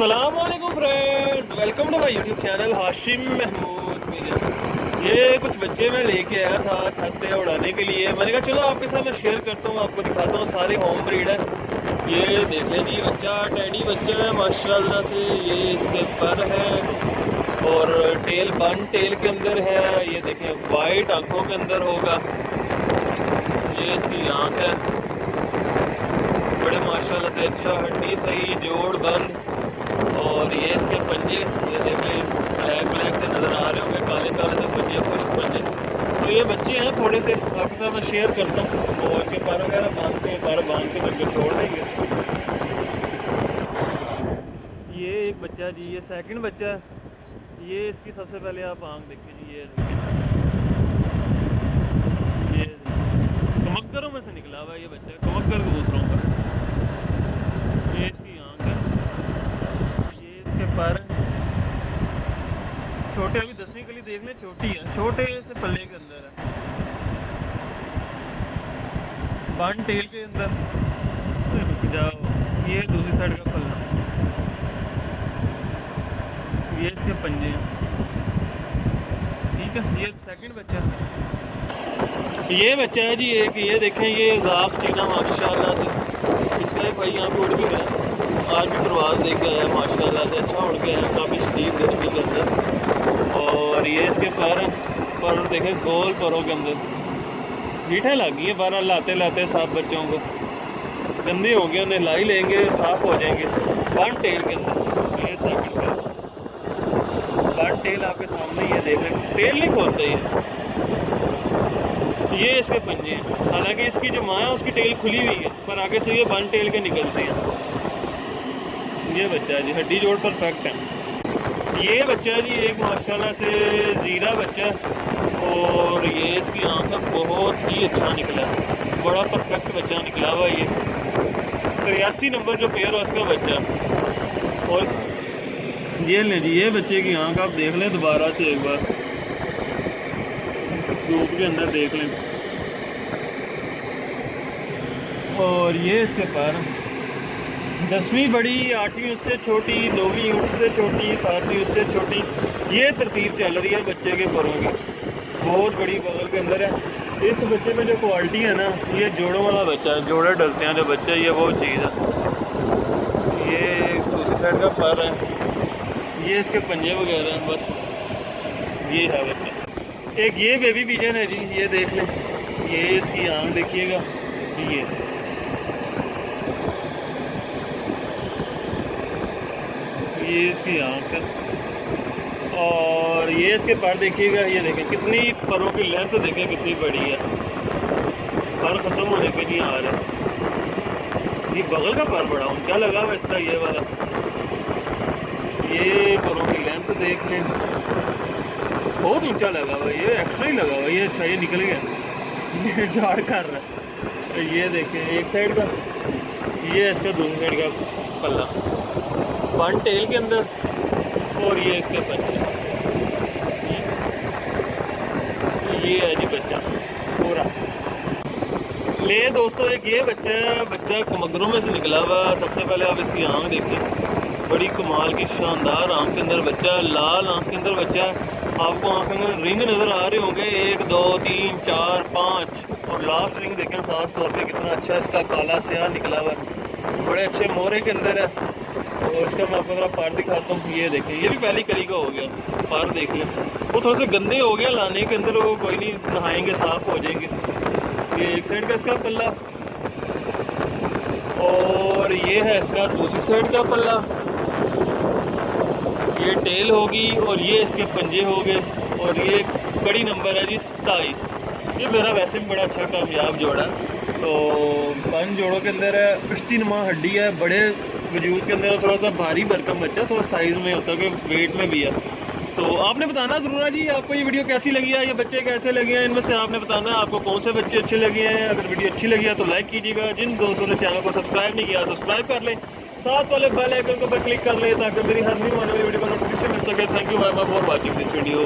अस्सलामुअलैकुम friends, welcome to my YouTube channel Hashim Mahmood media. ये कुछ बच्चे मैं लेके आया था छत पे उड़ाने के लिए। मैंने कहा चलो आपके साथ मैं शेयर करता हूँ, आपको दिखाता हूँ। सारे होम ब्रीड है। ये देख लें जी, बच्चा टैडी बच्चा है माशाल्लाह से। ये इसके पर है और टेल बन टेल के अंदर है। ये देखें वाइट आंखों के अंदर होगा। ये इसकी आँख है, बड़े माशाल्लाह से अच्छा हड्डी सही जोड़ बंद। और ये इसके पंजे, ये देख लें ब्लैक ब्लैक से नज़र आ रहे होंगे, काले काले से पंजे, खुश्क पंजे। तो ये बच्चे हैं थोड़े से, आपके साथ मैं शेयर करता हूँ। और इनके पर वगैरह बांधते हैं, पर बांध के करके छोड़ देंगे। ये एक बच्चा जी, ये सेकंड बच्चा है। ये इसकी सबसे पहले आप आँख देखिए जी। ये कमक्करों में से निकला हुआ है ये बच्चा, कमक्कर कबूतरों का। ये इसकी आँख है, ये इसके पर छोटे, अभी 10वीं कली देख लें, छोटी है, छोटे से पल्ले के अंदर है, बन टेल के अंदर। रुक जाओ, ये दूसरी साइड का पल्ला, ये इसके पंजे हैं। ठीक है, ये सेकंड बच्चा है। ये बच्चा है जी एक, ये देखें, ये ज़ाफ चीना माशाल्लाह से। इसका एक भाई यहाँ पे उड़ भी गया, आज भी प्रवास देख के आया माशाल्लाह से, अच्छा उड़ के आया, काफ़ी शदीद गर्मी के अंदर। और ये इसके पर देखें गोल परों के अंदर मीठा लग गई है। बारह लाते लाते 7 बच्चों को गंदे हो गए, उन्हें लाई लेंगे, साफ़ हो जाएंगे। वन टेल के अंदर ये सेकंड का वन टेल आपके सामने ही है, देख लें, टेल नहीं खोलता ये इसके पंजे हैं। हालांकि इसकी जो माँ है उसकी टेल खुली हुई है, पर आगे से ये वन टेल के निकलते हैं। ये बच्चा है जी, हड्डी जोड़ परफेक्ट है। ये बच्चा है जी एक माशाल्लाह से ज़ीरा बच्चा है। और ये इसकी आँख बहुत ही अच्छा निकला है, बड़ा परफेक्ट बच्चा निकला हुआ। ये 83 नंबर जो पेयर है उसका बच्चा। और ये ले जी, ये बच्चे की आँख आप देख लें दोबारा से एक बार, धूप के अंदर देख लें। और ये इसके पर 10वीं बड़ी, 8वीं उससे छोटी, 9वीं उससे छोटी, 7वीं उससे छोटी। ये तरतीब चल रही है बच्चे के परों की, बहुत बड़ी बगल के अंदर है। इस बच्चे में जो क्वालिटी है ना, ये जोड़ों वाला बच्चा है, जोड़े डलते हैं जो बच्चे, ये वो चीज़ है। ये दूसरी साइड का पर है, ये इसके पंजे वगैरह हैं, बस ये है बच्चा। एक ये बेबी पिजन है जी, ये देख लें, ये इसकी आँख देखिएगा, ये इसकी आँख है। और ये इसके पर देखिएगा, ये देखें कितनी परों की लेंथ देखें कितनी बड़ी है, पर ख़त्म होने पे नहीं आ रहा। ये बगल का पर बड़ा ऊंचा लगा हुआ इसका, ये वाला। ये परों की लेंथ देख लें, बहुत ऊंचा लगा हुआ, ये एक्स्ट्रा ही लगा हुआ। ये अच्छा, ये निकल गया, झाड़ कर रहा है। ये देखें एक साइड का, ये इसका दूसरी साइड का पल्ला, वन टेल के अंदर। और ये इसके बच्चे, ये है जी बच्चा पूरा। ले दोस्तों, एक ये बच्चा है, बच्चा कमगरों में से निकला हुआ। सबसे पहले आप इसकी आँख देखिए, बड़ी कमाल की शानदार आँख के अंदर बच्चा, लाल आँख के अंदर बच्चा। आपको आँख के अंदर रिंग नज़र आ रहे होंगे, 1 2 3 4 5। और लास्ट रिंग देखें ख़ास तौर पे कितना अच्छा इसका काला स्याह निकला हुआ, बड़े अच्छे मोहरे के अंदर है। और इसका मैं आपको ज़रा पार दिखाता हूँ। ये देखें, ये भी पहली कली का हो गया, पार देख लें। वो थोड़े से गंदे हो गया लाने के अंदर, वो कोई नहीं, नहाएंगे साफ़ हो जाएंगे। ये एक साइड का इसका पल्ला, और ये है इसका दूसरी साइड का पल्ला। ये टेल होगी और ये इसके पंजे हो गए। और ये कड़ी नंबर है जी 27। ये मेरा वैसे भी बड़ा अच्छा कामयाब जोड़ा है। तो 5 जोड़ों के अंदर है, पुष्टिनुमा हड्डी है, बड़े वजूद के अंदर, थोड़ा सा भारी भरकम बच्चा, थोड़ा साइज़ में होता है कि वेट में भी है। तो आपने बताना ज़रूर है जी आपको ये वीडियो कैसी लगी है, ये बच्चे कैसे लगे हैं, इनमें से आपने बताना है आपको कौन से बच्चे अच्छे लगे हैं। अगर वीडियो अच्छी लगी है तो लाइक कीजिएगा, जिन दोस्तों ने चैनल को सब्सक्राइब नहीं किया सब्सक्राइब कर लें, साथ वाले बेल आइकन को पर क्लिक कर लें ताकि मेरी हर न्यू आने वाली वीडियो का नोटिफिकेशन मिल सके। Thank you very much for watching this video.